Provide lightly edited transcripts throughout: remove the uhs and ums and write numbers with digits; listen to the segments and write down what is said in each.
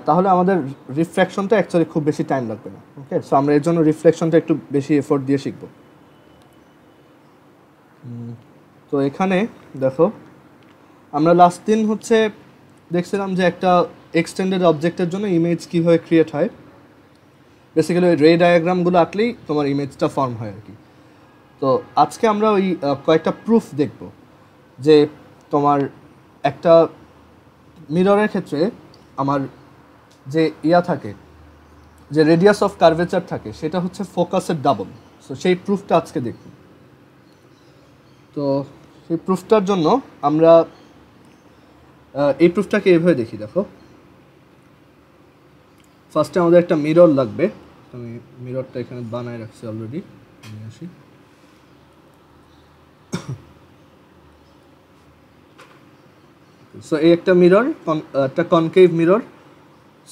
তাহলে আমাদের রিফ্র্যাকশনটা অ্যাকচুয়ালি খুব বেশি টাইম লাগবে না। ওকে, সো আমরা এর জন্য রিফ্লেকশনটা একটু বেশি এফোর্ট দিয়ে শিখব। তো এখানে দেখো আমরা লাস্ট দিন হচ্ছে দেখছিলাম যে একটা এক্সটেন্ডেড অবজেক্টের জন্য ইমেজ কীভাবে ক্রিয়েট হয়। বেসিক্যালি ওই রে ডায়াগ্রামগুলো আঁকলেই তোমার ইমেজটা ফর্ম হয় আর কি। তো আজকে আমরা ওই কয়েকটা প্রুফ দেখব যে তোমার একটা মিররের ক্ষেত্রে আমার যে থাকে, যে রেডিয়াস অফ কার্ভেচার থাকে, সেটা হচ্ছে ফোকাসের ডাবল। সো সেই প্রুফটা আজকে দেখব। তো সেই প্রুফটার জন্য আমরা এই প্রুফটাকে এভাবে দেখি। দেখো, ফার্স্টে আমাদের একটা মিরর লাগবে। আমি মিররটা এখানে বানায় রাখছি অলরেডি, আমি আসি। সো এই একটা মিরর, একটা কনকেভ মিরর।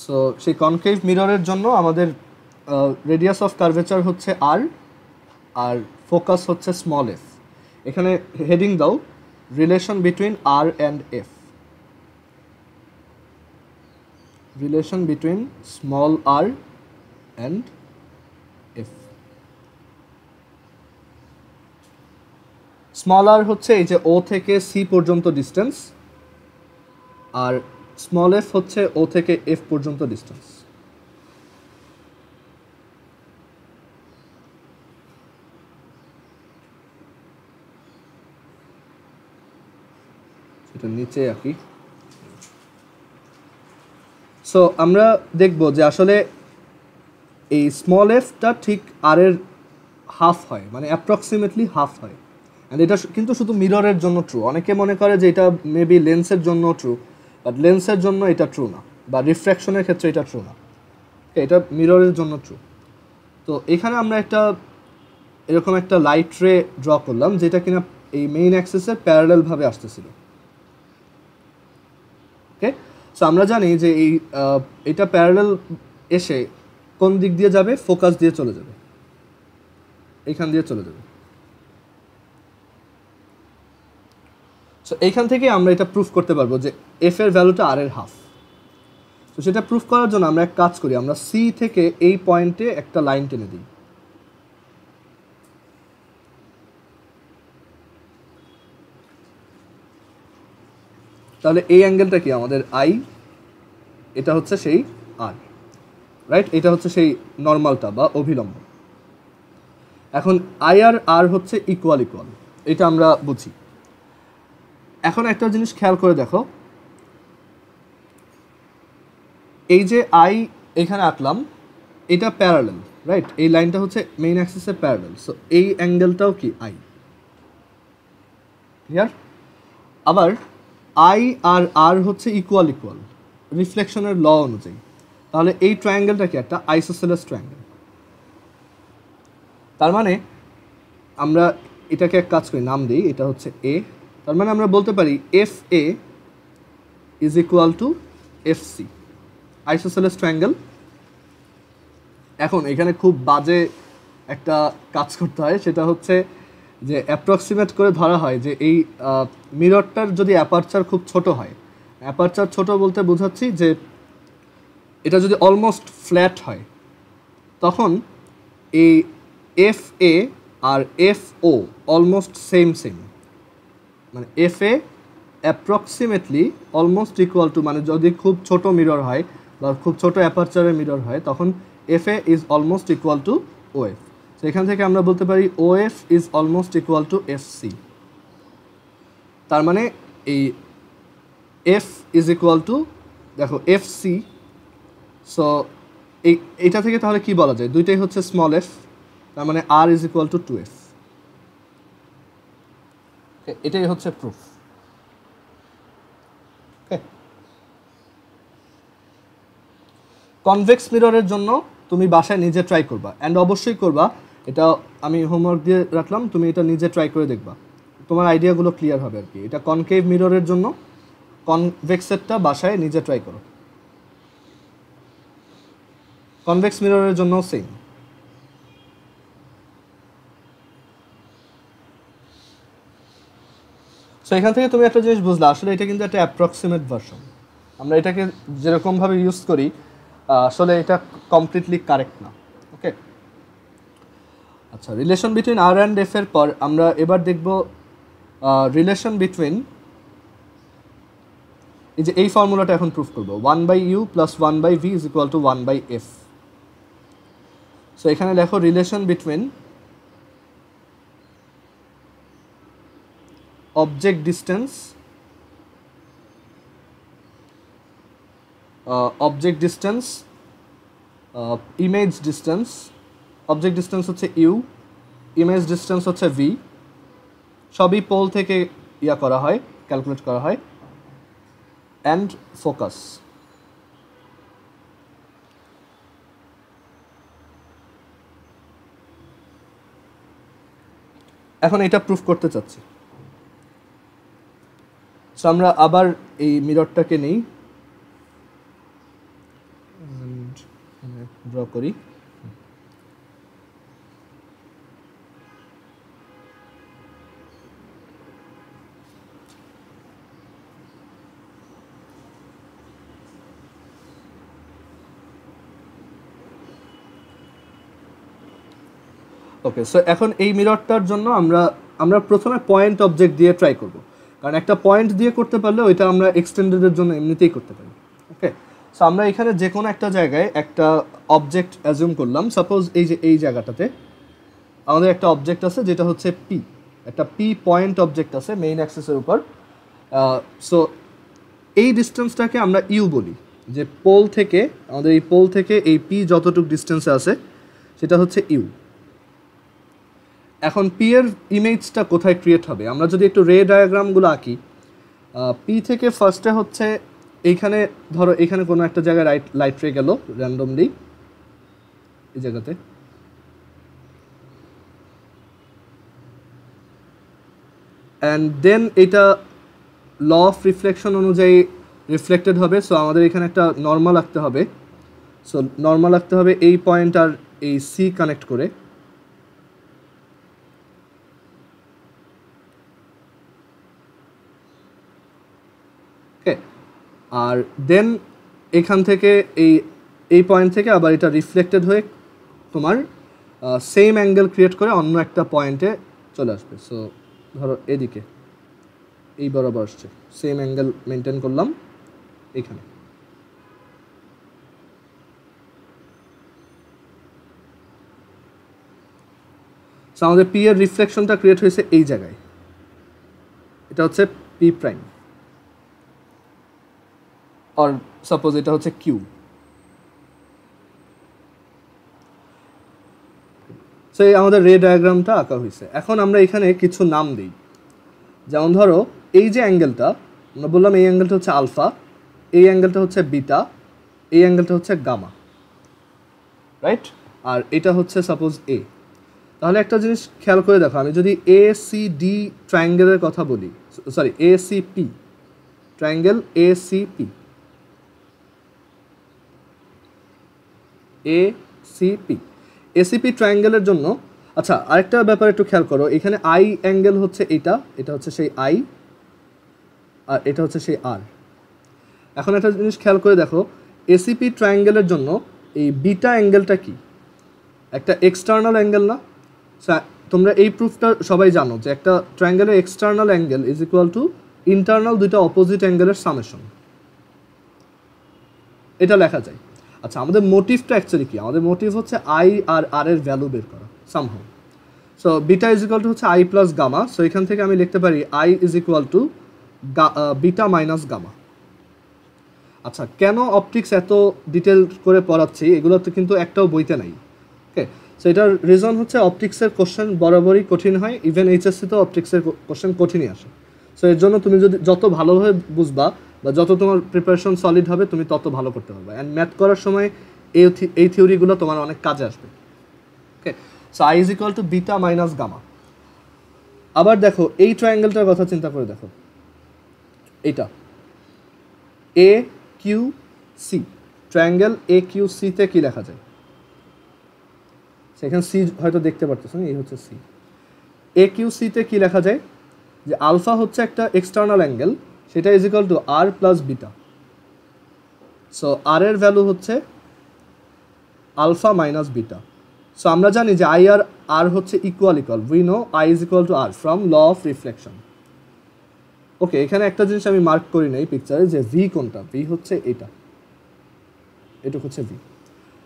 সো সেই কনকেভ মিররের জন্য আমাদের রেডিয়াস অফ কার্ভেচার হচ্ছে আর, আর ফোকাস হচ্ছে স্মল এফ। এখানে হেডিং দাও relation between R and F, relation between small R and F. Small R হচ্ছে এই যে ও থেকে সি পর্যন্ত ডিস্টেন্স, আর স্মল এফ হচ্ছে ও থেকে এফ পর্যন্ত ডিস্টেন্স। সেটা নিচে আঁকি। সো আমরা দেখব যে আসলে এই স্মল এফটা ঠিক আর এর হাফ হয়, মানে অ্যাপ্রক্সিমেটলি হাফ হয়। অ্যান্ড এটা কিন্তু শুধু মিররের জন্য ট্রু। অনেকে মনে করে যে এটা মেবি লেন্সের জন্য ট্রু, বাট লেন্সের জন্য এটা ট্রু না, বা রিফ্র্যাকশনের ক্ষেত্রে এটা ট্রু না। এটা মিররের জন্য ট্রু। তো এখানে আমরা একটা এরকম একটা লাইট রে ড্র করলাম, যেটা কিনা এই মেইন অ্যাক্সিসের প্যারালালভাবে আসতেছিল। ওকে, সো আমরা জানি যে এটা প্যারালাল এসে কোন দিক দিয়ে যাবে? ফোকাস দিয়ে চলে যাবে, এইখান দিয়ে চলে যাবে। সো এইখান থেকে আমরা এটা প্রুফ করতে পারবো যে এফ এর ভ্যালুটা আর এর হাফ। তো সেটা প্রুফ করার জন্য আমরা এক কাজ করি, আমরা সি থেকে এই পয়েন্টে একটা লাইন টেনে দিই। তাহলে এই অ্যাঙ্গেলটা কি আমাদের আই, এটা হচ্ছে সেই আর, রাইট? এটা হচ্ছে সেই নর্মালটা বা অভিলম্ব। এখন আই আর আর হচ্ছে ইকুয়াল ইকুয়াল, এটা আমরা বুঝি। এখন একটা জিনিস খেয়াল করে দেখো, এই যে আই এখানে আঁকলাম, এটা প্যারালাল, রাইট? এই লাইনটা হচ্ছে মেইন অ্যাক্সিসের প্যারালাল। সো এই অ্যাঙ্গেলটাও কি আই, ক্লিয়ার? আবার আই আর আর হচ্ছে ইকুয়াল ইকুয়াল রিফ্লেকশনের ল অনুযায়ী। তাহলে এই ট্রায়াঙ্গেলটা কি? একটা আইসোসেলাস ট্রায়াঙ্গেল। তার মানে আমরা এটাকে এক কাজ করি, নাম দিই, এটা হচ্ছে এ। তার মানে আমরা বলতে পারি F A is equal to F C, isosceles triangle. এখন এখানে খুব বাজে একটা কাজ করতে হয়, সেটা হচ্ছে যে অ্যাপ্রক্সিমেট করে ধরা হয় যে এই মিররটার যদি অ্যাপারচার খুব ছোট হয়, অ্যাপারচার ছোট বলতে বোঝাচ্ছি যে এটা যদি অলমোস্ট ফ্ল্যাট হয়, তখন এই এফ এ আর F O almost same same, মানে F A approximately almost equal to, মানে যদি খুব ছোট মিরর হয় বা খুব ছোট অ্যাপারচারের মিরর হয়, তখন F A is almost equal to O F. তো এখান থেকে আমরা বলতে পারি O F is almost equal to F C. তার মানে এই এফ ইজ ইকুয়াল টু, দেখো, এফ সি। সো এইটা থেকে তাহলে কি বলা যায়? দুইটাই হচ্ছে স্মল এফ, তার মানে আর ইজ ইকুয়াল টু 2f। এটাই হচ্ছে প্রুফ। কনভেক্স মিররের জন্য তুমি বাসায় নিজে ট্রাই করবা, অ্যান্ড অবশ্যই করবা, এটা আমি হোমওয়ার্ক দিয়ে রাখলাম, তুমি এটা নিজে ট্রাই করে দেখবা, তোমার আইডিয়াগুলো ক্লিয়ার হবে আর কি। এটা কনকেভ মিররের জন্য, কনভেক্সেরটা বাসায় নিজে ট্রাই করো। কনভেক্স মিররের জন্য সেম। সো এখান থেকে তুমি একটা জিনিস বুঝলা, আসলে এটা কিন্তু একটা অ্যাপ্রক্সিমেট ভার্সন। আমরা এটাকে যেরকমভাবে ইউজ করি আসলে এটা কমপ্লিটলি কারেক্ট না। ওকে, আচ্ছা, relation between R and F এর পর আমরা এবার দেখব রিলেশন বিটুইন, এই যে এই ফর্মুলাটা এখন প্রুফ করবো, 1/u plus 1/v is equal to 1/f। So এখানে দেখো relation between object distance, image distance, object distance হচ্ছে ইউ, ইমেজ ডিস্টেন্স হচ্ছে ভি, সবই পোল থেকে করা হয়, ক্যালকুলেট করা হয়, অ্যান্ড ফোকাস। এখন এটা প্রুফ করতে চাচ্ছি। সো আমরা আবার এই মিররটাকে নেই, ড্র করি। ওকে, সো এখন এই মিররটার জন্য আমরা প্রথমে পয়েন্ট অবজেক্ট দিয়ে ট্রাই করব, কারণ একটা পয়েন্ট দিয়ে করতে পারলে ওইটা আমরা এক্সটেন্ডেডের জন্য এমনিতেই করতে পারি। ওকে, সো আমরা এখানে যে কোনো একটা জায়গায় একটা অবজেক্ট অ্যাজিউম করলাম। সাপোজ এই যে এই জায়গাটাতে আমাদের একটা অবজেক্ট আছে যেটা হচ্ছে পি, একটা পি পয়েন্ট অবজেক্ট আছে মেইন অ্যাক্সেসের উপর। সো এই ডিস্টেন্সটাকে আমরা ইউ বলি, যে পোল থেকে আমাদের এই পোল থেকে এই পি যতটুকু ডিস্টেন্সে আছে সেটা হচ্ছে ইউ। এখন পি এর ইমেজটা কোথায় ক্রিয়েট হবে, আমরা যদি একটু রে ডায়াগ্রামগুলো আঁকি, পি থেকে ফার্স্টে হচ্ছে এইখানে, ধরো এখানে কোনো একটা জায়গায় লাইট রে গেল র্যান্ডমলি এই জায়গাতে, অ্যান্ড দেন এটা ল অফ রিফ্লেকশন অনুযায়ী রিফ্লেক্টেড হবে। সো আমাদের এখানে একটা নর্মাল আঁকতে হবে। সো নর্মাল আঁকতে হবে এই পয়েন্ট আর এই সি কানেক্ট করে। ওকে, আর দেন এখান থেকে এই পয়েন্ট থেকে আবার এটা রিফ্লেক্টেড হয়ে তোমার সেম অ্যাঙ্গেল ক্রিয়েট করে অন্য একটা পয়েন্টে চলে আসবে। সো ধরো এদিকে এই বরাবর আসছে, সেম অ্যাঙ্গেল মেনটেন করলাম এখানে। সো আমাদের পি এর রিফ্লেকশনটা ক্রিয়েট হয়েছে এই জায়গায়, এটা হচ্ছে পি প্রাইম, আর সাপোজ এটা হচ্ছে কিউ। সো এই আমাদের রে ডায়াগ্রামটা আঁকা হয়েছে। এখন আমরা এখানে কিছু নাম দিই, যেমন ধরো এই যে অ্যাঙ্গেলটা আমরা বললাম, এই অ্যাঙ্গেলটা হচ্ছে আলফা, এই অ্যাঙ্গেলটা হচ্ছে বিটা, এই অ্যাঙ্গেলটা হচ্ছে গামা, রাইট? আর এটা হচ্ছে সাপোজ এ। তাহলে একটা জিনিস খেয়াল করে দেখো, আমি যদি এ সি ডি ট্রায়াঙ্গেলের কথা বলি, sorry A C P triangle, A C P, ACP ট্রায়াঙ্গেলের জন্য। আচ্ছা, আরেকটা ব্যাপার একটু খেয়াল করো, এখানে আই অ্যাঙ্গেল হচ্ছে এটা হচ্ছে সেই আই, আর এটা হচ্ছে সেই আর। এখন একটা জিনিস খেয়াল করে দেখো, এসিপি ট্রায়াঙ্গেলের জন্য এই বিটা অ্যাঙ্গেলটা কি? একটা এক্সটার্নাল অ্যাঙ্গেল না? তোমরা এই প্রুফটা সবাই জানো যে একটা ট্রায়াঙ্গেলের external angle is equal to internal দুইটা অপোজিট অ্যাঙ্গেলের সামেশন, এটা লেখা যায়। আচ্ছা, আমাদের মোটিভটা অ্যাকচুয়ালি কি? আমাদের মোটিভ হচ্ছে আই আর আর এর ভ্যালু বের করা somehow. So beta is equal to হচ্ছে আই প্লাস গামা। সো এখান থেকে আমি লিখতে পারি I is equal to beta minus gamma. আচ্ছা, কেন অপটিক্স এত ডিটেল করে পড়াচ্ছি, এগুলো তো কিন্তু একটাও বইতে নাই। ওকে, সো এটার রিজন হচ্ছে অপটিক্সের কোশ্চেন বরাবরই কঠিন হয়, ইভেন এইচএসসিতেও অপটিক্সের কোশ্চেন কঠিনই আসে। সো এর জন্য তুমি যদি যত ভালোভাবে বুঝবা বা যত তোমার প্রিপারেশন সলিড হবে, তুমি তত ভালো করতে পারবে। অ্যান্ড ম্যাথ করার সময় এই থিওরিগুলো তোমার অনেক কাজে আসবে। Okay, so I is equal to beta minus gamma. আবার দেখো এই ট্রায়াঙ্গেলটার কথা চিন্তা করে দেখো, এইটা A Q C triangle, A Q সিতে কী লেখা যায়? সেখানে সি হয়তো দেখতে পারতেছো না, এই হচ্ছে সি। এ কিউ সিতে কী লেখা যায়? যে আলফা হচ্ছে একটা এক্সটার্নাল অ্যাঙ্গেল, সেটা is equal to R plus beta. So R এর ভ্যালু হচ্ছে আলফা মাইনাস বিটা। সো আমরা জানি যে আই আর আর হচ্ছে equal, we know I is equal to R from law of reflection. Okay, এখানে একটা জিনিস আমি মার্ক করি নাই পিকচারে, যে ভি কোনটা, ভি হচ্ছে এটুকু হচ্ছে ভি।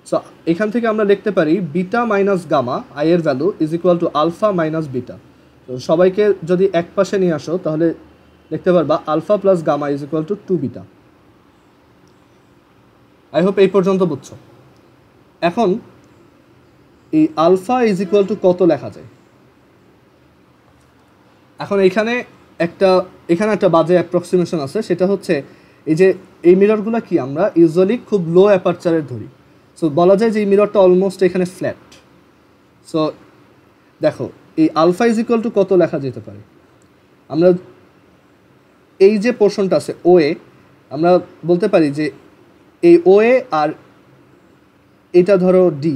সো এখান থেকে আমরা লিখতে পারি বিটা মাইনাস গামা, আই এর value is equal to alpha minus beta. তো সবাইকে যদি এক পাশে নিয়ে আসো তাহলে লিখতে পারবা alpha plus gamma is equal to 2 beta. I hope এই পর্যন্ত বুঝছো। এখন এই আলফা ইজ ইকুয়াল টু কত লেখা যায়? এখন এখানে একটা বাজে অ্যাপ্রক্সিমেশন আছে, সেটা হচ্ছে এই মিররগুলো কি আমরা ইউজুয়ালি খুব লো অ্যাপারচারের ধরি। সো বলা যায় যে এই মিররটা অলমোস্ট এখানে ফ্ল্যাট। সো দেখো এই আলফা ইজ ইকুয়াল টু কত লেখা যেতে পারে? আমরা এই যে পোর্শনটা আছে ওএ, আমরা বলতে পারি যে এই ওএ আর এটা ধরো ডি,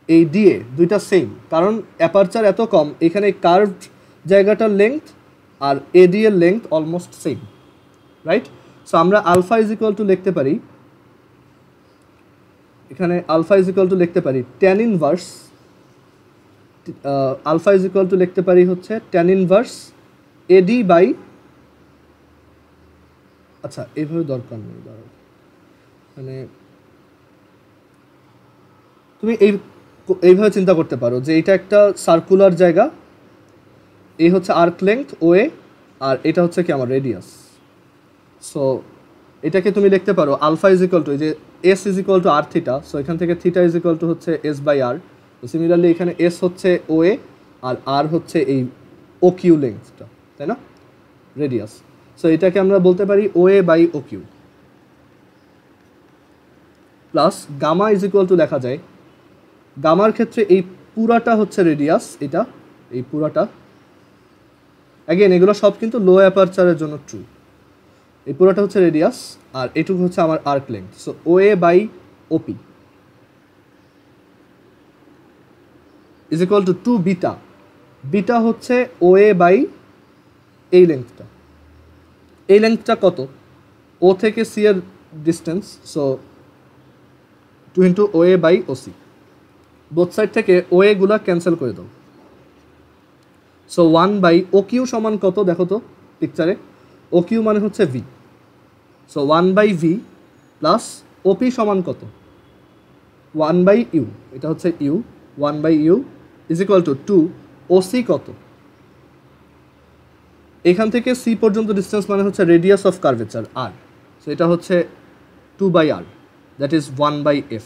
এই ডিএ দুইটা সেম, কারণ অ্যাপারচার এত কম, এখানে কার্ভড জায়গাটার লেংথ আর এডি এর length almost same, right? So আমরা আলফা ইজ ইকুয়াল টু লিখতে পারি, এখানে আলফা ইজ ইকুয়াল টু লিখতে পারি tan inverse, alpha is equal to লিখতে পারি হচ্ছে ট্যান ইনভার্স এডি বাই, আচ্ছা এইভাবে দরকার নেই, মানে তুমি এইভাবে চিন্তা করতে পারো যে এটা একটা সার্কুলার জায়গা, এই হচ্ছে আর্ক লেংথ ওএ, আর এটা হচ্ছে কি আমার রেডিয়াস। সো এটাকে তুমি লিখতে পারো আলফা ইজ ইকুয়াল টু, এই যে S is equal to R theta, so এখান থেকে থিটা ইজ ইকুয়াল টু হচ্ছে এস বাই আর। তো সিমিলারলি এখানে এস হচ্ছে ওএ আর আর হচ্ছে এই ও কিউ লেংথটা, তাই না, রেডিয়াস। সো এটাকে আমরা বলতে পারি OA by O Q plus gamma is equal to লেখা যায়, গামার ক্ষেত্রে এই পুরাটা হচ্ছে রেডিয়াস, এই পুরাটা, অ্যাগেন এগুলো সব কিন্তু লো অ্যাপারচারের জন্য ট্রু, এই পুরোটা হচ্ছে রেডিয়াস আর এটুকু হচ্ছে আমার arc length. So OA by OP is equal to 2 beta, beta হচ্ছে ওএ বাই এই লেংথটা কত, ও থেকে সি এর distance, so 2 into OA by OC, both side থেকে ওএ গুলা ক্যান্সেল করে দাও। সো 1 বাই ও কিউ সমান কত দেখো তো পিকচারে, ও কিউ মানে হচ্ছে V, so 1 by V plus OP সমান কত 1 বাই ইউ, এটা হচ্ছে U, 1 by U is equal to 2 OC কত, এখান থেকে সি পর্যন্ত ডিস্টেন্স মানে হচ্ছে radius of curvature R, so এটা হচ্ছে 2 by R, that is 1 by F,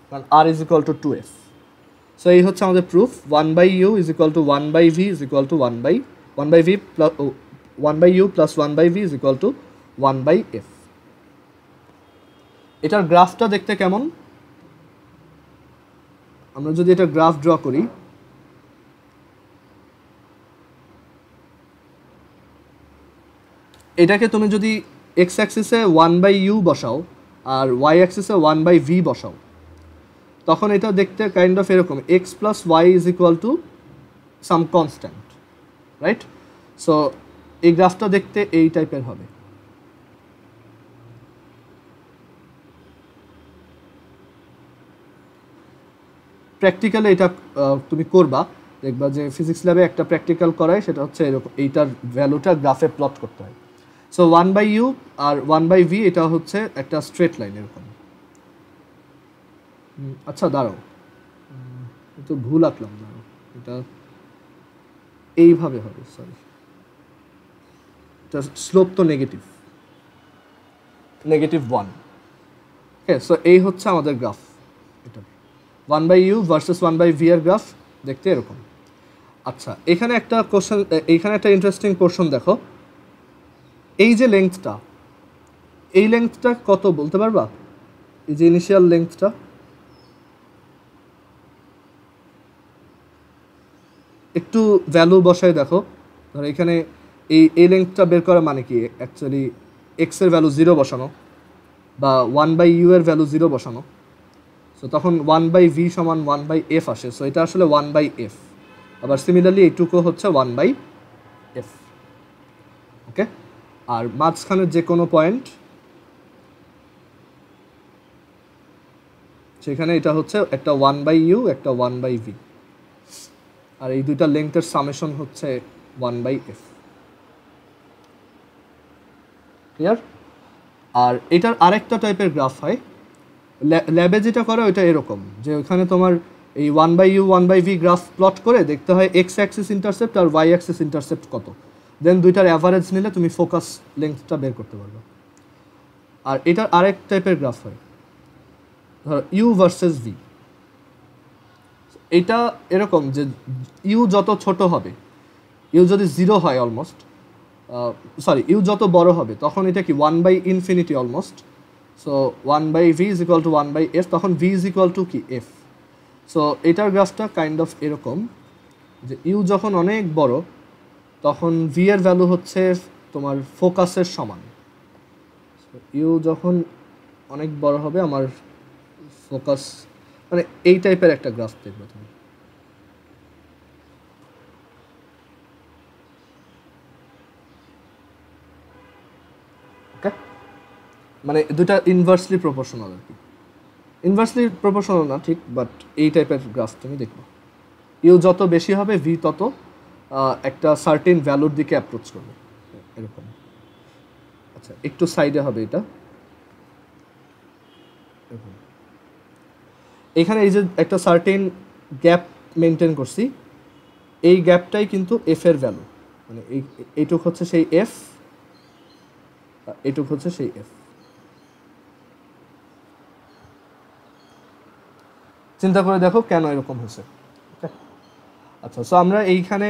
কারণ R is equal to 2f। So এই হচ্ছে আমাদের proof, 1 by U is equal to 1 by V is equal to 1 by V plus 1 by U plus 1 by V is equal to 1 by F. এটার গ্রাফটা দেখতে কেমন? আমরা যদি এটা গ্রাফ ড্র করি, এটাকে তুমি যদি এক্স অ্যাক্সিসে 1 বাই ইউ বসাও আর ওয়াই অ্যাক্সিসে 1 বাই ভি বসাও, তখন এটা দেখতে কাইন্ড অফ এরকম, x plus y is equal to some constant, right? So এই গ্রাফটা দেখতে এই টাইপের হবে। প্র্যাকটিক্যালি এটা তুমি করবা, দেখবা যে ফিজিক্স ল্যাবে একটা প্র্যাকটিক্যাল করায়, সেটা হচ্ছে এরকম, এইটার ভ্যালুটা গ্রাফে প্লট করতে হয়। সো 1 বাই ইউ আর 1 বাই ভি এটা হচ্ছে একটা স্ট্রেট লাইন এরকম। আচ্ছা দাঁড়াও, তো ভুল আঁকলাম, দাঁড়াও, এটা এইভাবে হবে, সরি, এটা স্লোপ তো নেগেটিভ 1। হ্যাঁ, সো এই হচ্ছে আমাদের গ্রাফ, এটা 1 by u versus 1 by v এর গ্রাফ দেখতে এরকম। আচ্ছা, এখানে একটা কোশ্চেন, এইখানে একটা ইন্টারেস্টিং পোর্শন দেখো, এই যে লেংথটা, এই লেংথটা কত বলতে পারবা? এই যে ইনিশিয়াল লেংথটা, একটু ভ্যালু বসায় দেখো, ধরো এখানে এই লেংথটা বের করা মানে কি, অ্যাকচুয়ালি এক্স এর ভ্যালু 0 বসানো বা 1 বাই ইউ এর ভ্যালু 0 বসানো, সো তখন 1 বাই ভি সমান 1 বাই এফ আসে, সো এটা আসলে 1 বাই এফ। আবার সিমিলারলি এইটুকু হচ্ছে 1 বাই এফ, ওকে? আর মাঝখানের যে কোনো পয়েন্ট সেখানে এটা হচ্ছে একটা 1/u একটা 1/v, আর এই দুইটা লেংথের সামেশন হচ্ছে 1/f। ক্লিয়ার? আর এটার আরেকটা টাইপের গ্রাফ হয়, ল্যাবে যেটা করে ওইটা এরকম যে ওখানে তোমার এই 1/u 1/v গ্রাফ প্লট করে দেখতে হয় এক্স অ্যাক্সিস ইন্টারসেপ্ট আর ওয়াই অ্যাক্সিস ইন্টারসেপ্ট কত, দেন দুইটার অ্যাভারেজ নিলে তুমি ফোকাস লেংথটা বের করতে পারবে। আর এটার আরেক টাইপের গ্রাফ হয়, ধরো ইউ ভার্সেস ভি। এটা এরকম যে ইউ যত ছোট হবে, ইউ যদি 0 হয় অলমোস্ট, সরি ইউ যত বড় হবে তখন এটা কি 1/∞ almost, so 1/v is equal to 1/f, তখন v ইজ ইকুয়াল টু কি f। সো এটার গ্রাফটা কাইন্ড অফ এরকম যে ইউ যখন অনেক বড় তখন ভি এর ভ্যালু হচ্ছে তোমার ফোকাসের সমান। ইউ যখন অনেক বড় হবে আমার ফোকাস, মানে এই টাইপের একটা গ্রাফ দেখবে তুমি। ওকে, মানে দুটা ইনভার্সলি প্রপোর্শনাল আর কি, ইনভার্সলি প্রপোর্শনাল না ঠিক, বাট এই টাইপের গ্রাফ তুমি দেখো। ইউ যত বেশি হবে ভি তত একটা সার্টেন ভ্যালুর দিকে অ্যাপ্রোচ করবে এরকম। আচ্ছা একটু সাইডে হবে এটা, এখানে এই যে একটা সার্টেন গ্যাপ মেনটেন করছি, এই গ্যাপটাই কিন্তু এফ এর ভ্যালু, মানে এইটুক হচ্ছে সেই এফ, এইটুক হচ্ছে সেই এফ। চিন্তা করে দেখো কেন এরকম হয়েছে। আচ্ছা, সো আমরা এইখানে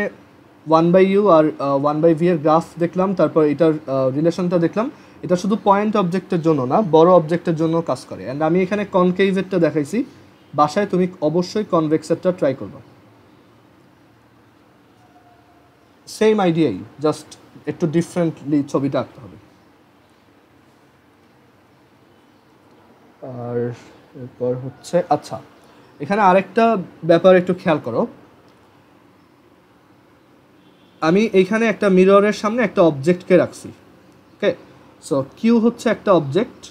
1/u আর 1/v এর গ্রাফ দেখলাম, তারপর এটার রিলেশনটা দেখলাম। এটা শুধু পয়েন্ট অবজেক্টের জন্য না, বড় অবজেক্টের জন্য কাজ করে। অ্যান্ড আমি এখানে কনকেভেরটা দেখাইছি, বাসায় তুমি অবশ্যই কনভেক্সেরটা ট্রাই করবা। সেম আইডিয়াই, জাস্ট একটু ডিফারেন্টলি ছবিটা আঁকতে হবে। আর এরপর হচ্ছে, আচ্ছা এখানে আরেকটা ব্যাপার একটু খেয়াল করো, আমি এইখানে একটা মিররের সামনে একটা অবজেক্টকে রাখছি। ওকে, সো কিউ হচ্ছে একটা অবজেক্ট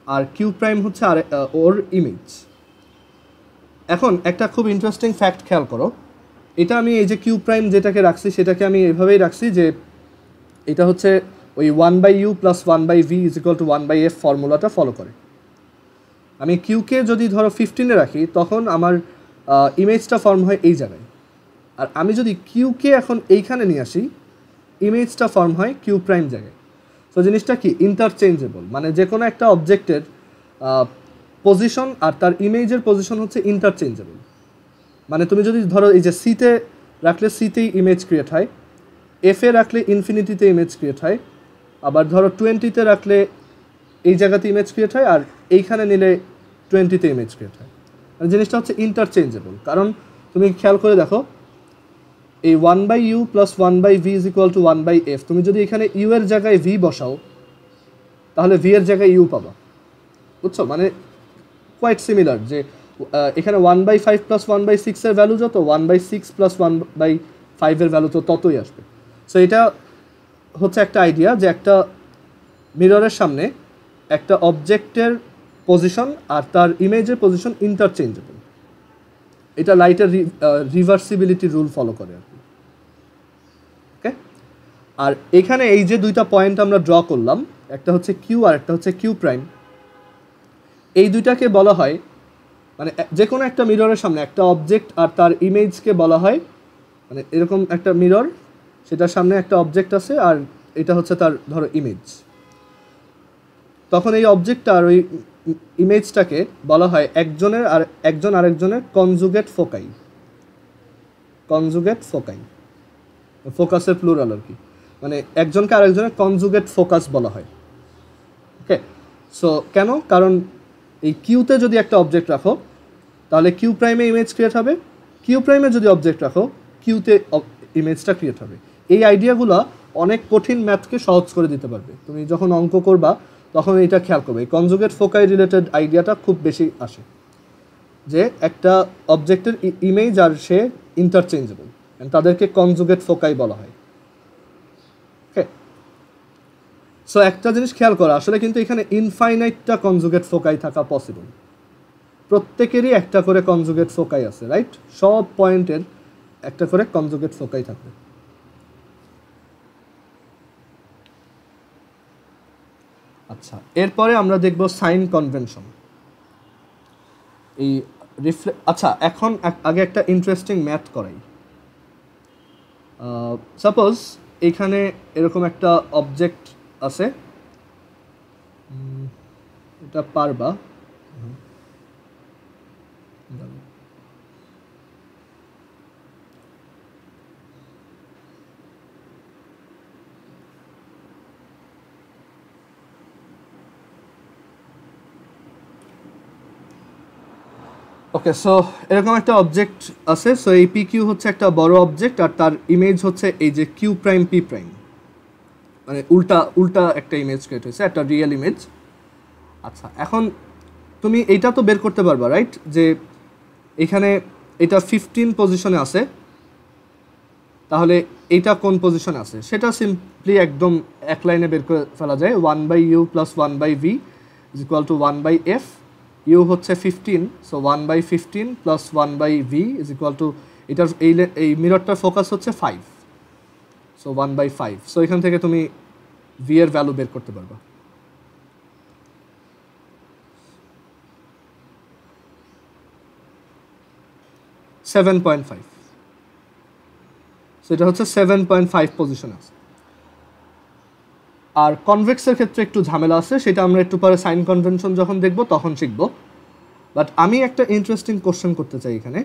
আর কিউ প্রাইম হচ্ছে আর ওর ইমেজ। এখন একটা খুব ইন্টারেস্টিং ফ্যাক্ট খেয়াল করো, এটা আমি এই যে কিউ প্রাইম যেটাকে রাখছি সেটাকে আমি এভাবেই রাখছি যে এটা হচ্ছে ওই 1/u + 1/v is equal to 1/f ফর্মুলাটা ফলো করে। আমি কিউকে যদি ধরো 15-এ রাখি তখন আমার ইমেজটা ফর্ম হয় এই জায়গায়, আর আমি যদি কিউকে এখন এইখানে নিয়ে আসি ইমেজটা ফর্ম হয় কিউ প্রাইম জায়গায়। তো জিনিসটা কি ইন্টারচেঞ্জেবল, মানে যে কোনো একটা অবজেক্টের পজিশন আর তার ইমেজের পজিশন হচ্ছে ইন্টারচেঞ্জেবল। মানে তুমি যদি ধরো এই যে সিতে রাখলে সিতেই ইমেজ ক্রিয়েট হয়, এফে রাখলে ইনফিনিটিতে ইমেজ ক্রিয়েট হয়, আবার ধরো 20-তে রাখলে এই জায়গাতে ইমেজ ক্রিয়েট হয়, আর এইখানে নিলে 20-তে ইমেজ ক্রিয়েট হয়। মানে জিনিসটা হচ্ছে ইন্টারচেঞ্জেবল। কারণ তুমি খেয়াল করে দেখো এই 1/u + 1/v is equal to 1/f, তুমি যদি এখানে ইউ এর জায়গায় ভি বসাও তাহলে ভি এর জায়গায় ইউ পাবা, বুঝছো? মানে কোয়াইট সিমিলার, যে এখানে 1/5 + 1/6 এর ভ্যালু যত, 1/6 + 1/5 এর ভ্যালু তো ততই আসবে। সো এটা হচ্ছে একটা আইডিয়া যে একটা মিররের সামনে একটা অবজেক্টের পজিশন আর তার ইমেজের পজিশন ইন্টারচেঞ্জেবল। এটা লাইটের রিভার্সিবিলিটি রুল ফলো করে আর কি। ওকে, আর এখানে এই যে দুইটা পয়েন্ট আমরা ড্র করলাম, একটা হচ্ছে কিউ আর একটা হচ্ছে কিউ প্রাইম, এই দুইটাকে বলা হয়, মানে যে কোনো একটা মিররের সামনে একটা অবজেক্ট আর তার ইমেজকে বলা হয়, মানে এরকম একটা মিরর, সেটার সামনে একটা অবজেক্ট আছে আর এটা হচ্ছে তার ধরো ইমেজ, তখন এই অবজেক্টটা আর ওই ইমেজটাকে বলা হয় একজন আরেকজনের কনজুগেট ফোকাই। কনজুগেট ফোকাই, ফোকাসের প্লুরাল আর কি, মানে একজনকে আরেকজনের কনজুগেট ফোকাস বলা হয়। ওকে, সো কেন? কারণ এই কিউতে যদি একটা অবজেক্ট রাখো তাহলে কিউ প্রাইমে ইমেজ ক্রিয়েট হবে, কিউ প্রাইমে যদি অবজেক্ট রাখো কিউতে ইমেজটা ক্রিয়েট হবে। এই আইডিয়াগুলো অনেক কঠিন ম্যাথকে সহজ করে দিতে পারবে। তুমি যখন অঙ্ক করবা তখন এটা খেয়াল করবে, এই কনজুগেট ফোকাই রিলেটেড আইডিয়াটা খুব বেশি আসে, যে একটা অবজেক্টের ইমেজ আর সে ইন্টারচেঞ্জেবল, তাদেরকে কনজুগেট ফোকাই বলা হয়। ওকে, সো একটা জিনিস খেয়াল করা, আসলে কিন্তু এখানে ইনফাইনাইটটা কনজুগেট ফোকাই থাকা পসিবল। প্রত্যেকেরই একটা করে কনজুগেট ফোকাই আছে, রাইট? সব পয়েন্টের একটা করে কনজুগেট ফোকাই থাকবে। আচ্ছা, এরপরে আমরা দেখব সাইন কনভেনশন। এই আচ্ছা, এখন আগে একটা ইন্টারেস্টিং ম্যাথ করাই। সাপোজ এখানে এরকম একটা অবজেক্ট আছে, এটা পারবা। ওকে, সো এরকম একটা অবজেক্ট আছে। সো এই পি কিউ হচ্ছে একটা বড় অবজেক্ট, আর তার ইমেজ হচ্ছে এই যে কিউ প্রাইম পি প্রাইম, মানে উল্টা উল্টা একটা ইমেজ ক্রিয়েট হয়েছে, একটা রিয়েল ইমেজ। আচ্ছা, এখন তুমি এইটা তো বের করতে পারবা, রাইট? যে এখানে এটা 15 পজিশনে আছে, তাহলে এইটা কোন পজিশনে আছে সেটা সিম্পলি একদম এক লাইনে বের করে ফেলা যায়। 1/u plus 1/v is equal to 1/f। U হচ্ছে 15, so 1/15 plus 1/v is equal to, এটার এই মিররটার ফোকাস হচ্ছে 5, সো 1/5। সো এখান থেকে তুমি v এর ভ্যালু বের করতে পারবা। $7.5, সো এটা হচ্ছে 7.5 পজিশন আছে। আর কনভেক্সের ক্ষেত্রে একটু ঝামেলা আছে, সেটা আমরা একটু পরে সাইন কনভেনশন যখন দেখব তখন শিখব। বাট আমি একটা ইন্টারেস্টিং কোশ্চেন করতে চাই এখানে।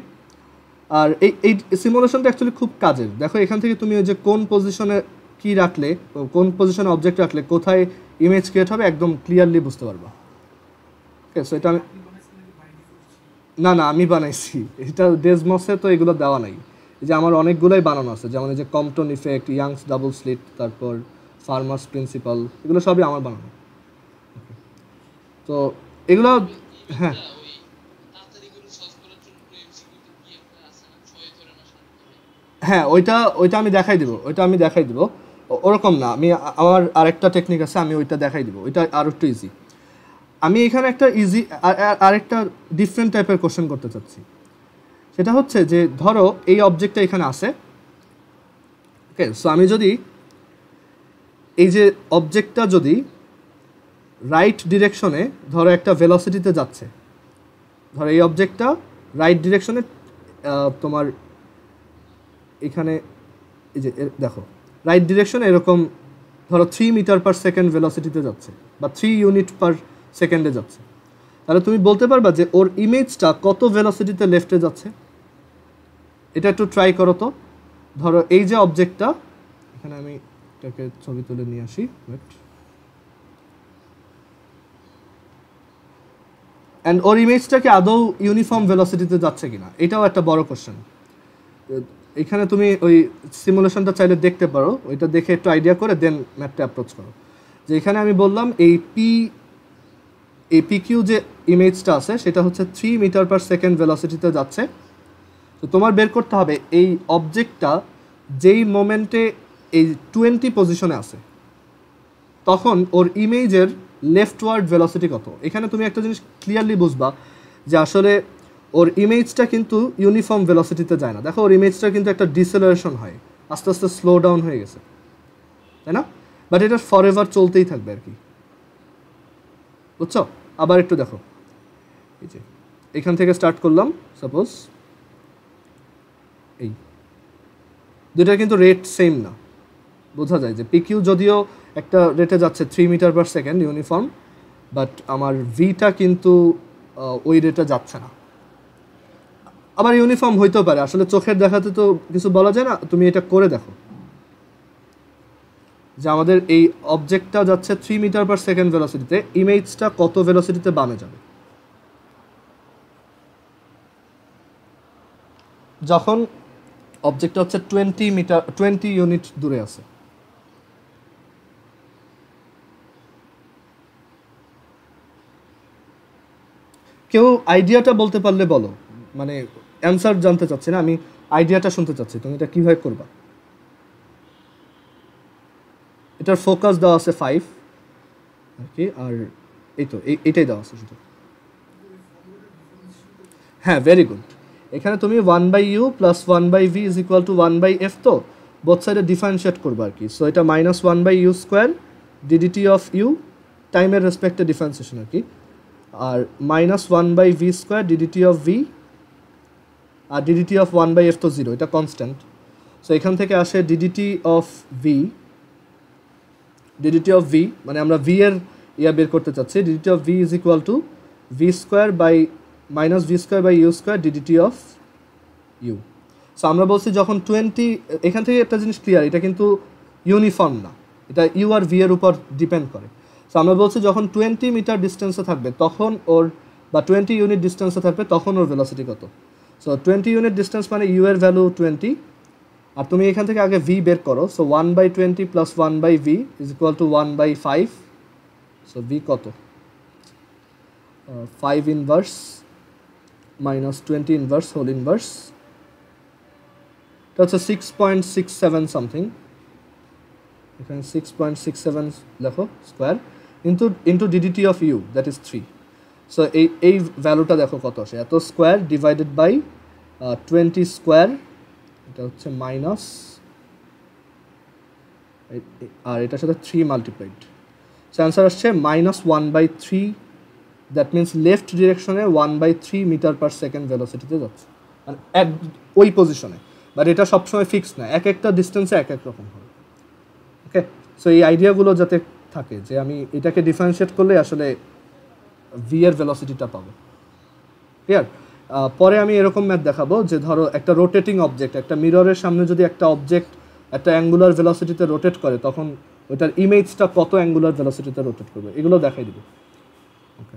আর এই সিমুলেশনটা অ্যাকচুয়ালি খুব কাজের। দেখো, এখান থেকে তুমি ওই যে কোন পজিশনে কি রাখলে, কোন পজিশনে অবজেক্ট রাখলে কোথায় ইমেজ ক্রিয়েট হবে একদম ক্লিয়ারলি বুঝতে পারবা। ওকে, সো এটা আমি না আমি বানাইছি, এটা ডেজমসে তো এগুলো দেওয়া নাই। এই যে আমার অনেকগুলোই বানানো আছে, যেমন এই যে Compton effect, youngs double slit, তারপর ফার্মার্স প্রিন্সিপাল, এগুলো সবই আমার বানানো। তো এগুলো, হ্যাঁ হ্যাঁ ওইটা আমি দেখাই দিব। ওরকম না, আমার আরেকটা টেকনিক আছে, আমি ওইটা দেখাই দিব। ওইটা আর একটু ইজি। আমি এখানে একটা আরেকটা ডিফারেন্ট টাইপের কোশ্চেন করতে চাচ্ছি। সেটা হচ্ছে যে ধরো এই অবজেক্টটা এখানে আছে। ওকে, সো আমি যদি এই যে অবজেক্টটা যদি রাইট ডিরেকশনে, ধরো একটা ভেলোসিটিতে যাচ্ছে, ধরো এই অবজেক্টটা রাইট ডিরেকশনে তোমার এখানে এই যে দেখো রাইট ডিরেকশনে এরকম ধরো 3 মিটার পার সেকেন্ড ভেলোসিটিতে যাচ্ছে, বা 3 ইউনিট পার সেকেন্ডে যাচ্ছে, তাহলে তুমি বলতে পারবা যে ওর ইমেজটা কত ভেলোসিটিতে লেফটে যাচ্ছে। এটা একটু ট্রাই করো তো। ধরো এই যে অবজেক্টটা, এখানে আমি এটাকে ছবি তুলে নিয়ে আসি, অ্যান্ড ওর ইমেজটা কি আদৌ ইউনিফর্ম ভেলোসিটিতে যাচ্ছে কিনা, এটাও একটা বড় কোশ্চেন। এখানে তুমি ওই সিমুলেশনটা চাইলে দেখতে পারো, ওইটা দেখে একটু আইডিয়া করে দেন ম্যাপটা অ্যাপ্রোচ করো। যে এখানে আমি বললাম এই পি কিউ যে ইমেজটা আছে সেটা হচ্ছে 3 মিটার পার সেকেন্ড ভেলোসিটিতে যাচ্ছে। তো তোমার বের করতে হবে এই অবজেক্টটা যেই মোমেন্টে এই 20 পজিশনে আছে তখন ওর ইমেজের লেফটওয়ার্ড ভেলোসিটি কত। এখানে তুমি একটা জিনিস ক্লিয়ারলি বুঝবা যে আসলে ওর ইমেজটা কিন্তু ইউনিফর্ম ভেলোসিটিতে যায় না। দেখো, ওর ইমেজটা কিন্তু একটা ডিসেলারেশন হয়, আস্তে আস্তে স্লো ডাউন হয়ে গেছে, তাই না? বাট এটা ফরএভার চলতেই থাকবে আর কি, বুঝছো? আবার একটু দেখো, এই যে এখান থেকে স্টার্ট করলাম, সাপোজ এই দুইটার কিন্তু রেট সেম না। বোঝা যায় যে পিকিউ যদিও একটা রেটে যাচ্ছে 3 metre per second uniform, but আমার ভিটা কিন্তু ওই রেটে যাচ্ছে না। আবার ইউনিফর্ম হইতেও পারে, আসলে চোখের দেখাতে তো কিছু বলা যায় না। তুমি এটা করে দেখো যে আমাদের এই অবজেক্টটা যাচ্ছে 3 মিটার পার সেকেন্ড ভেলোসিটিতে, ইমেজটা কত ভেলোসিটিতে বামে যাবে যখন অবজেক্টটা হচ্ছে 20 ইউনিট দূরে আছে। কেউ আইডিয়াটা বলতে পারলে বলো, মানে অ্যান্সার জানতে চাচ্ছি না, আমি আইডিয়াটা শুনতে চাচ্ছি, তুমি এটা কীভাবে করবা। এটার ফোকাস দেওয়া আছে 5 আর কি, আর এই তো এটাই দেওয়া আছে শুধু। হ্যাঁ, ভেরি গুড। এখানে তুমি 1/u plus 1/v is equal to 1/f, তো বোথ সাইডে ডিফারেন্সিয়েট করবো আর কি। সো এটা -1/u square d d t of you, টাইমের রেসপেক্টে ডিফারেন্সিয়েশন আর কি, আর -1/v square d d t of v, আর ডিডিটি অফ 1/f তো 0, এটা কনস্ট্যান্ট। সো এখান থেকে আসে d d t of v, d d t of v মানে আমরা ভি এর বের করতে চাচ্ছি, d d t of v is equal to v square by -v square by u square d d t of u. So আমরা বলছি যখন 20, এখান থেকে একটা জিনিস ক্লিয়ার, এটা কিন্তু ইউনিফর্ম না, এটা ইউ আর ভি এর উপর ডিপেন্ড করে। সো আমরা বলছি যখন 20 মিটার ডিস্টেন্সে থাকবে তখন ওর, বা 20 ইউনিট ডিস্টেন্সে থাকবে তখন ওর ভেলোসিটি কত। সো 20 ইউনিট ডিস্টেন্স মানে ইউ এর ভ্যালু 20, আর তুমি এখান থেকে আগে ভি বের করো। So 1/20 plus 1/v is equal to 1/5। So v কত, 5 inverse minus 20 inverse whole inverse, এটা হচ্ছে 6.67 সামথিং, এখানে 6.67 লেখো square into d d t of u, that is 3। So এই ভ্যালুটা দেখো কত আসে, এত স্কোয়ার ডিভাইডেড বাই 20 স্কোয়ার, এটা হচ্ছে মাইনাস, আর এটার সাথে 3 মাল্টিপ্লাইড। সো অ্যান্সার আসছে -1/3, দ্যাট মিনস লেফট ডিরেকশনে 1/3 মিটার পার সেকেন্ড ভেলোসিটিতে যাচ্ছে, মানে ওই পজিশনে। বাট এটা সবসময় ফিক্স না, এক একটা ডিস্টেন্সে এক এক রকম হবে। ওকে, সো এই আইডিয়াগুলো যাতে থাকে যে আমি এটাকে ডিফারেন্সিয়েট করলে আসলে ভি এর ভেলোসিটিটা পাবো। ক্লিয়ার? পরে আমি এরকম ম্যাথ দেখাবো যে ধরো একটা রোটেটিং অবজেক্ট, একটা মিররের সামনে যদি একটা অবজেক্ট একটা অ্যাঙ্গুলার ভেলোসিটিতে রোটেট করে তখন ওইটার ইমেজটা কত অ্যাঙ্গুলার ভেলোসিটিতে রোটেট করবে, এগুলো দেখাই দিব। ওকে,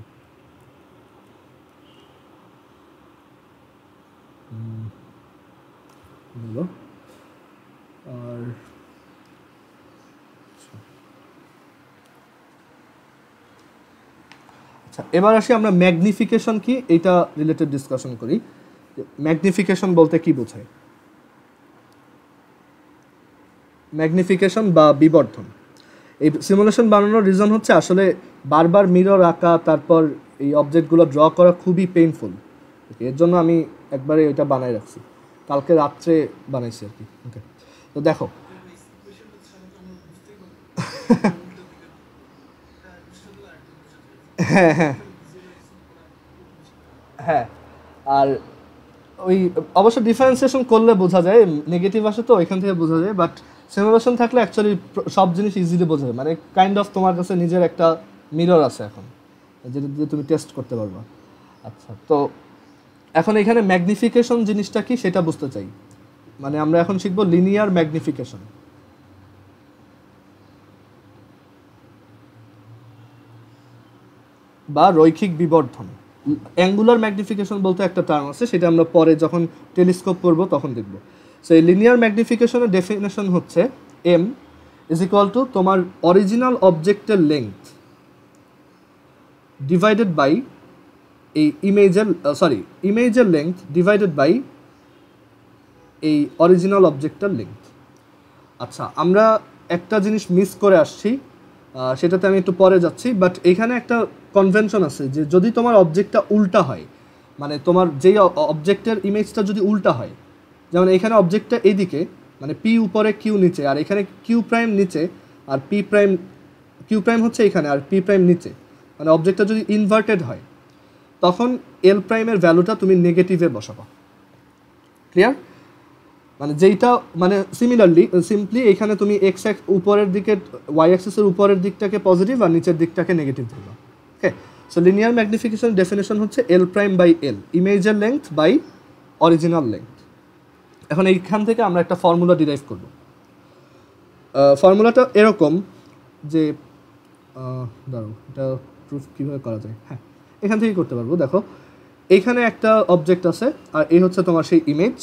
আর আচ্ছা, এবার আসি আমরা ম্যাগনিফিকেশন কি এটা রিলেটেড ডিসকাশন করি। ম্যাগনিফিকেশন বলতে কি বোঝায়? ম্যাগনিফিকেশন বা বিবর্ধন, এই সিমুলেশন বানানোর রিজন হচ্ছে আসলে বারবার মিরর আঁকা, তারপর এই অবজেক্টগুলো ড্র করা খুবই পেইনফুল। এর জন্য আমি একবারে ওইটা বানাই রাখছি, কালকে রাত্রে বানাইছি আর কি। ওকে, তো দেখো হ্যাঁ হ্যাঁ হ্যাঁ, আর ওই অবশ্য ডিফারেন্সিয়েশন করলে বোঝা যায়, নেগেটিভ আসে তো এখান থেকে বোঝা যায়, বাট সিমুলেশন থাকলে অ্যাকচুয়ালি সব জিনিস ইজিলি বোঝা যায়, মানে কাইন্ড অফ তোমার কাছে নিজের একটা মিরর আছে এখন, যেটা দিয়ে তুমি টেস্ট করতে পারবা। আচ্ছা, তো এখন এখানে ম্যাগনিফিকেশন জিনিসটা কি সেটা বুঝতে চাই, মানে আমরা এখন শিখবো লিনিয়ার ম্যাগনিফিকেশন। বা রৈখিক বিবর্ধন। অ্যাঙ্গুলার ম্যাগনিফিকেশন বলতে একটা টার্ম আছে, সেটা আমরা পরে যখন টেলিস্কোপ করব তখন দেখব। সো এই লিনিয়ার ম্যাগনিফিকেশনের ডেফিনেশন হচ্ছে এম ইজ ইকুয়াল টু তোমার অরিজিনাল অবজেক্টের লেংথ ডিভাইডেড বাই এই ইমেজের লেংথ ডিভাইডেড বাই এই অরিজিনাল অবজেক্টের লেংথ। আচ্ছা, আমরা একটা জিনিস মিস করে আসছি, সেটাতে আমি একটু পরে যাচ্ছি, বাট এখানে একটা কনভেনশন আছে যে যদি তোমার অবজেক্টটা উল্টা হয়, মানে তোমার যেই অবজেক্টের ইমেজটা যদি উল্টা হয়, যেমন এখানে অবজেক্টটা এইদিকে, মানে পি উপরে কিউ নিচে, আর এখানে কিউ প্রাইম নিচে, আর কিউ প্রাইম হচ্ছে এখানে আর পি প্রাইম নিচে, মানে অবজেক্টটা যদি ইনভার্টেড হয় তখন এল প্রাইমের ভ্যালুটা তুমি নেগেটিভে বসাবা। ক্লিয়ার? মানে যেইটা মানে সিম্পলি এখানে তুমি এক্স উপরের দিকে, ওয়াই অ্যাক্সিসের উপরের দিকটাকে পজিটিভ আর নিচের দিকটাকে নেগেটিভ ধরবা। ওকে, সো লিনিয়ার ম্যাগনিফিকেশন ডেফিনেশন হচ্ছে এল প্রাইম বাই এল, ইমেজের লেংথ বাই অরিজিনাল লেংথ। এখন এইখান থেকে আমরা একটা ফর্মুলা ডিরাইভ করব। ফর্মুলাটা এরকম যে দাঁড়াও, এটা প্রুফ কীভাবে করা যায়, হ্যাঁ এখান থেকেই করতে পারবো। দেখো এইখানে একটা অবজেক্ট আছে আর এই হচ্ছে তোমার সেই ইমেজ।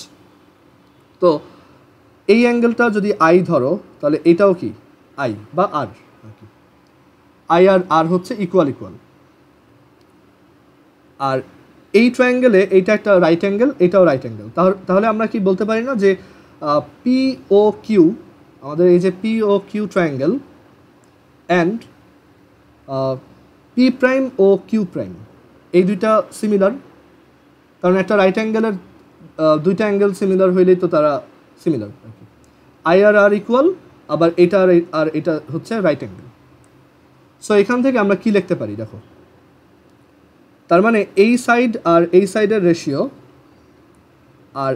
তো এই অ্যাঙ্গেলটা যদি আই ধরো তাহলে এটাও কি আই বা আর কি, আই আর আর হচ্ছে ইকুয়াল, আর এই ট্রায়াঙ্গেলে এইটা একটা রাইট অ্যাঙ্গেল, এটাও রাইট অ্যাঙ্গেল। তাহলে আমরা কি বলতে পারি না যে পি ও কিউ, আমাদের এই যে P O Q triangle and P prime O Q prime এই দুইটা সিমিলার। কারণ একটা রাইট অ্যাঙ্গেলের দুইটা অ্যাঙ্গেল সিমিলার হইলেই তো তারা সিমিলার আর কি। আই আর আর ইকুয়াল, আবার এটা আর এটা হচ্ছে রাইট অ্যাঙ্গেল। সো এখান থেকে আমরা কি লিখতে পারি দেখো, তার মানে এই সাইড আর এই সাইডের রেশিও আর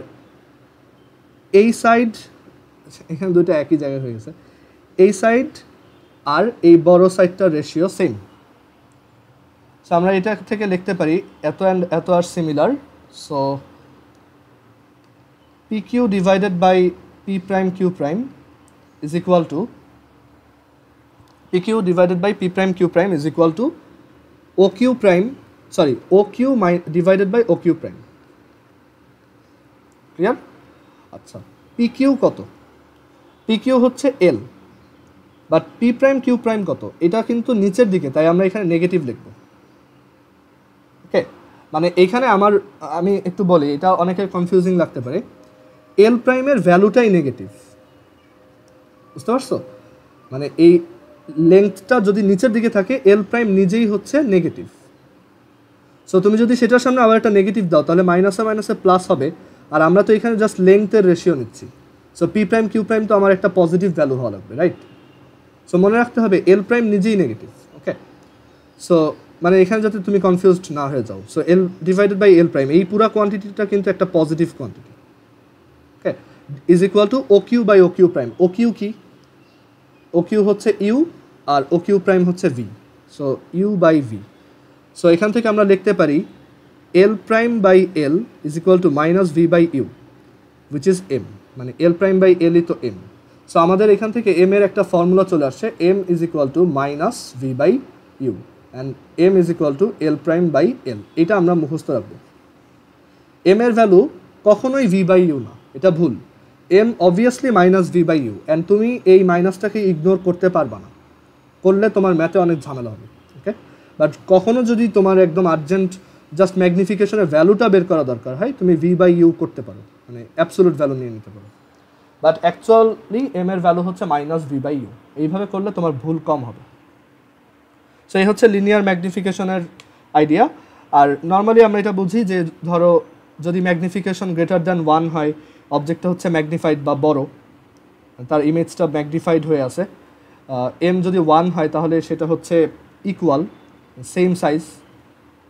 এই সাইড, এখানে দুটো একই জায়গায় হয়ে গেছে, এই সাইড আর এই বড় সাইডটার রেশিও সেম। সো আমরা এটা থেকে লিখতে পারি এত অ্যান্ড এত আর similar, so P Q divided by P prime Q prime is equal to P Q divided by P prime Q prime is equal to O Q prime, sorry O Q divided by O Q prime. Clear? আচ্ছা, P Q কত? P Q হচ্ছে L, but P prime Q prime কত? এটা কিন্তু নিচের দিকে, তাই আমরা এখানে নেগেটিভ লিখব। ওকে, মানে এইখানে আমি একটু বলি, এটা অনেকের কনফিউজিং লাগতে পারে। এল প্রাইমের ভ্যালুটাই নেগেটিভ, বুঝতে পারছো? মানে এই লেন্থটা যদি নিচের দিকে থাকে, এল প্রাইম নিজেই হচ্ছে নেগেটিভ। সো তুমি যদি সেটার সামনে আবার একটা নেগেটিভ দাও, তাহলে মাইনাসে মাইনাসে প্লাস হবে, আর আমরা তো এখানে জাস্ট লেন্থের রেশিও নিচ্ছি। So P prime Q prime তো আমার একটা পজিটিভ ভ্যালু হওয়া লাগবে, রাইট? সো মনে রাখতে হবে এল প্রাইম নিজেই নেগেটিভ। ওকে, সো মানে এখানে যাতে তুমি কনফিউজড না হয়ে যাও, so L divided by L prime, এই পুরো কোয়ান্টিটিটা কিন্তু একটা positive quantity. Okay, is equal to O Q by O Q prime. O Q কি? ও কিউ হচ্ছে ইউ আর ও কিউ প্রাইম হচ্ছে V, so U by V. So এখান থেকে আমরা লিখতে পারি L prime by L is equal to minus v by u, which is m. মানে এল প্রাইম বাই এলই তো এম। সো আমাদের এখান থেকে এম এর একটা ফর্মুলা চলে আসছে, m is equal to minus v by u and m is equal to L prime by L. এটা আমরা মুখস্থ রাখবো। এম এর ভ্যালু কখনোই ভি বাই ইউ না, এটা ভুল। M obviously minus v by u, and তুমি এই মাইনাসটাকে ইগনোর করতে পারবা না, করলে তোমার ম্যাথে অনেক ঝামেলা হবে। ওকে, বাট কখনো যদি তোমার একদম আর্জেন্ট জাস্ট ম্যাগনিফিকেশনের ভ্যালুটা বের করা দরকার হয়, তুমি ভি বাই ইউ করতে পারো, মানে অ্যাবসোলুট ভ্যালু নিয়ে নিতে পারো। বাট অ্যাকচুয়ালি এম এর ভ্যালু হচ্ছে মাইনাস ভি বাই ইউ। এইভাবে করলে তোমার ভুল কম হবে। সো এই হচ্ছে লিনিয়ার ম্যাগনিফিকেশনের আইডিয়া। আর নর্মালি আমরা এটা বুঝি যে ধরো যদি ম্যাগনিফিকেশন গ্রেটার দ্যান 1 হয়, অবজেক্টটা হচ্ছে ম্যাগনিফাইড বা বড়, তার ইমেজটা ম্যাগনিফাইড হয়ে আছে। এম যদি 1 হয় তাহলে সেটা হচ্ছে ইকুয়াল, সেম সাইজ।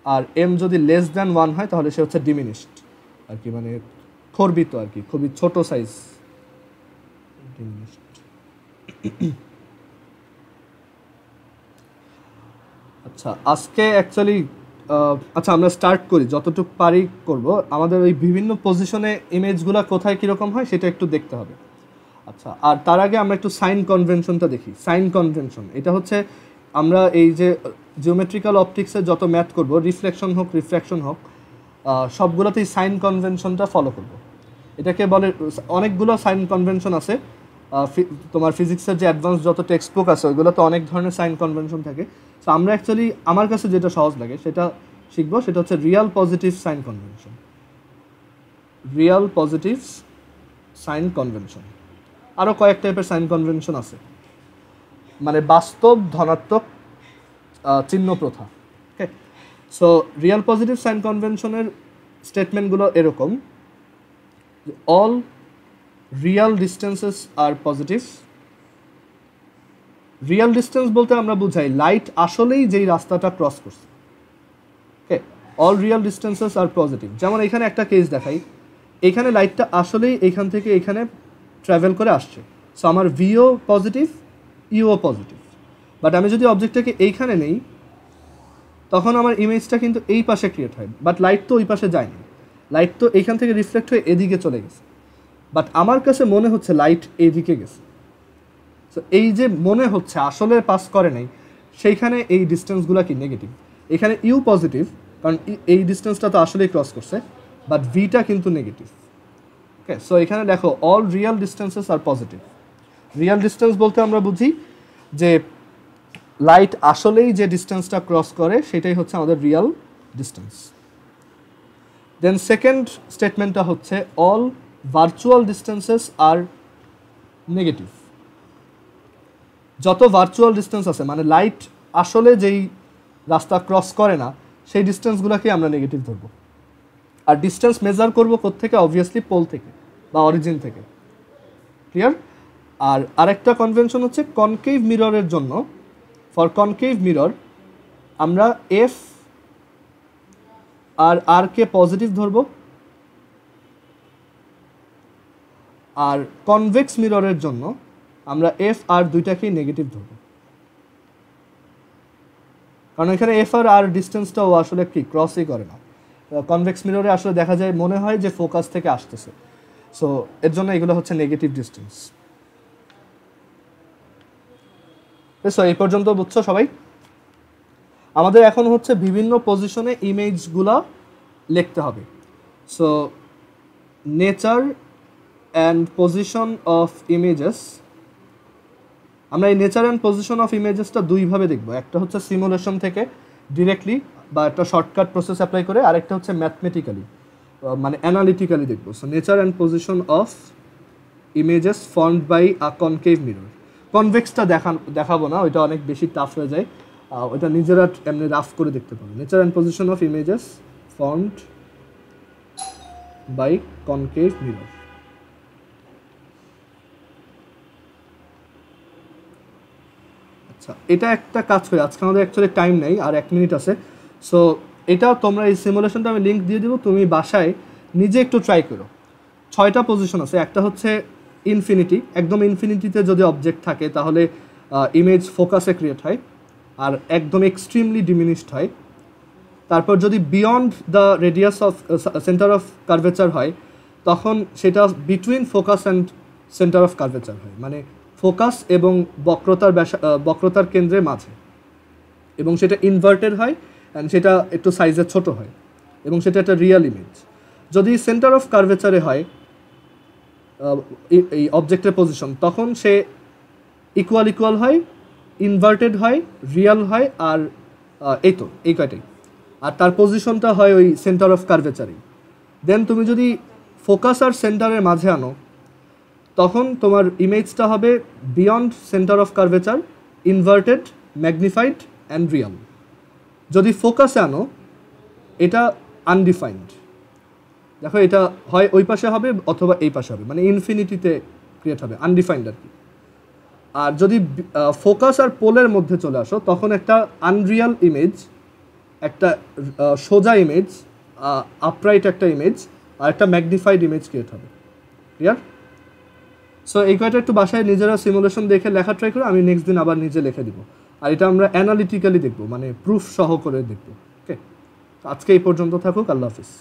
আর এম যদি লেস দ্যান 1 হয় তাহলে সে হচ্ছে ডিমিনিশড আর কি, মানে খর্বিত আর কি, খুবই ছোট সাইজ, ডিমিনিশড। আচ্ছা, আজকে অ্যাকচুয়ালি আচ্ছা আমরা স্টার্ট করি, যতটুকু পারি করব। আমাদের ওই বিভিন্ন পজিশনে ইমেজগুলো কোথায় কীরকম হয় সেটা একটু দেখতে হবে। আচ্ছা, আর তার আগে আমরা একটু সাইন কনভেনশনটা দেখি। সাইন কনভেনশন এটা হচ্ছে আমরা এই যে জিওমেট্রিক্যাল অপটিক্সে যত ম্যাথ করব, রিফ্লেকশন হোক রিফ্র্যাকশন হোক, সবগুলোতেই সাইন কনভেনশনটা ফলো করব। এটাকে বলে, অনেকগুলো সাইন কনভেনশন আছে। তোমার ফিজিক্সের যে অ্যাডভান্স যত টেক্সট বুক আছে ওইগুলোতে অনেক ধরনের সাইন কনভেনশন থাকে। সো আমরা অ্যাকচুয়ালি আমার কাছে যেটা সহজ লাগে সেটা শিখবো, সেটা হচ্ছে real positive sign convention. Real positive sign convention. আরও কয়েক টাইপের সাইন কনভেনশন আছে, মানে বাস্তব ধনাত্মক চিহ্ন প্রথা। ওকে, সো রিয়াল পজিটিভ সাইন কনভেনশনের স্টেটমেন্টগুলো এরকম: অল রিয়াল ডিস্টেন্সেস আর পজিটিভ। রিয়াল ডিস্টেন্স বলতে আমরা বুঝাই লাইট আসলেই যেই রাস্তাটা ক্রস করছে। ওকে, অল রিয়াল ডিস্টেন্সেস আর পজিটিভ। যেমন এখানে একটা কেস দেখাই, এখানে লাইটটা আসলেই এইখান থেকে এখানে ট্রাভেল করে আসছে, সো আমার ভিও পজিটিভ, ইউও পজিটিভ। বাট আমি যদি অবজেক্টটাকে এইখানে নেই, তখন আমার ইমেজটা কিন্তু এই পাশে ক্রিয়েট হয়, বাট লাইট তো ওই পাশে যায়নি, লাইট তো এইখান থেকে রিফ্লেক্ট হয়ে এদিকে চলে গেছে, বাট আমার কাছে মনে হচ্ছে লাইট এইদিকে গেছে। সো এই যে মনে হচ্ছে আসলে পাস করে নাই, সেইখানে এই ডিস্টেন্সগুলো কি নেগেটিভ। এখানে ইউ পজিটিভ, কারণ এই ডিস্টেন্সটা তো আসলেই ক্রস করছে, বাট ভিটা কিন্তু নেগেটিভ। ওকে, সো এখানে দেখো অল রিয়াল ডিস্টেন্সেস আর পজিটিভ। রিয়াল ডিস্টেন্স বলতে আমরা বুঝি যে লাইট আসলেই যে ডিস্টেন্সটা ক্রস করে সেটাই হচ্ছে আমাদের রিয়াল ডিস্টেন্স। দেন সেকেন্ড স্টেটমেন্টটা হচ্ছে অল ভার্চুয়াল ডিস্টেন্সেস আর নেগেটিভ। যত ভার্চুয়াল ডিস্টেন্স আছে, মানে লাইট আসলে যেই রাস্তা ক্রস করে না, সেই ডিস্টেন্সগুলোকে আমরা নেগেটিভ ধরবো। আর ডিস্টেন্স মেজার করবো কোত্থেকে? অবভিয়াসলি পোল থেকে বা অরিজিন থেকে। ক্লিয়ার? আর আরেকটা কনভেনশন হচ্ছে কনকেভ মিররের জন্য, ফর কনকেভ মিরর আমরা এফ আর আর কে পজিটিভ ধরবো, আর কনভেক্স মিররের জন্য আমরা এফ আর দুইটাকেই নেগেটিভ ধরবো, কারণ এখানে এফ আর আর ডিস্টেন্সটাও আসলে কি ক্রসই করে না। কনভেক্স মিররে আসলে দেখা যায় মনে হয় যে ফোকাস থেকে আসতেছে, সো এর জন্য এগুলো হচ্ছে নেগেটিভ ডিস্টেন্স। সো এই পর্যন্ত বুঝছো সবাই? আমাদের এখন হচ্ছে বিভিন্ন পজিশনে ইমেজগুলো লিখতে হবে। So nature and position of images, আমরা এই নেচার অ্যান্ড পজিশন অফ ইমেজেসটা দুইভাবে দেখব। একটা হচ্ছে সিমুলেশন থেকে ডিরেক্টলি বা একটা শর্টকাট প্রসেস অ্যাপ্লাই করে, আরেকটা হচ্ছে ম্যাথমেটিক্যালি মানে অ্যানালিটিক্যালি দেখব। So nature and position of images formed by a concave mirror. কনভেক্সটা দেখাবো না, ওইটা অনেক বেশি টাফ হয়ে যায়, ওইটা নিজেরা এমনি রাফ করে দেখতে পারো। Nature and position of images formed by concave mirror. আচ্ছা, এটা একটা কাজ করে, আজকে আমাদের অ্যাকচুয়ালি টাইম নেই, আর 1 মিনিট আছে। সো এটা তোমরা এই সিমুলেশনটা আমি লিঙ্ক দিয়ে দিব, তুমি বাসায় নিজে একটু ট্রাই করো। 6টা পজিশন আছে। একটা হচ্ছে ইনফিনিটি, একদম ইনফিনিটিতে যদি অবজেক্ট থাকে তাহলে ইমেজ ফোকাসে ক্রিয়েট হয়, আর একদম এক্সট্রিমলি ডিমিনিশড হয়। তারপর যদি beyond the radius of centre of curvature হয়, তখন সেটা between focus and centre of curvature হয়, মানে ফোকাস এবং বক্রতার কেন্দ্রের মাঝে, এবং সেটা ইনভার্টেড হয় অ্যান্ড সেটা একটু সাইজে ছোট হয়, এবং সেটা একটা রিয়েল ইমেজ। যদি সেন্টার অফ কার্ভেচারে হয় এই অবজেক্টের পজিশন, তখন সে ইকুয়াল হয়, ইনভার্টেড হয়, রিয়েল হয়, আর এই তো এই কয়টাই, আর তার পজিশনটা হয় ওই সেন্টার অফ কার্ভেচারেই। দেন তুমি যদি ফোকাস আর সেন্টারের মাঝে আনো, তখন তোমার ইমেজটা হবে beyond centre of curvature, inverted, magnified and Real. যদি ফোকাসে আনো, এটা আনডিফাইন্ড। দেখো, এটা হয় ওই পাশে হবে অথবা এই পাশে হবে, মানে ইনফিনিটিতে ক্রিয়েট হবে, আনডিফাইন্ড আর কি। আর যদি ফোকাস আর পোলের মধ্যে চলে আসো, তখন একটা আনরিয়াল ইমেজ, একটা সোজা ইমেজ, আপরাইট একটা ইমেজ, আর একটা ম্যাগনিফাইড ইমেজ ক্রিয়েট হবে। ক্লিয়ার? সো এই কয়টা একটু বাসায় নিজেরা সিমুলেশন দেখে লেখা ট্রাই করে, আমি নেক্সট দিন আবার নিজে লিখে দিব। আর এটা আমরা অ্যানালিটিক্যালি দেখবো, মানে প্রুফ সহ করে দেখবো। ওকে, আজকে এই পর্যন্ত থাকুক। আল্লাহ হাফিজ।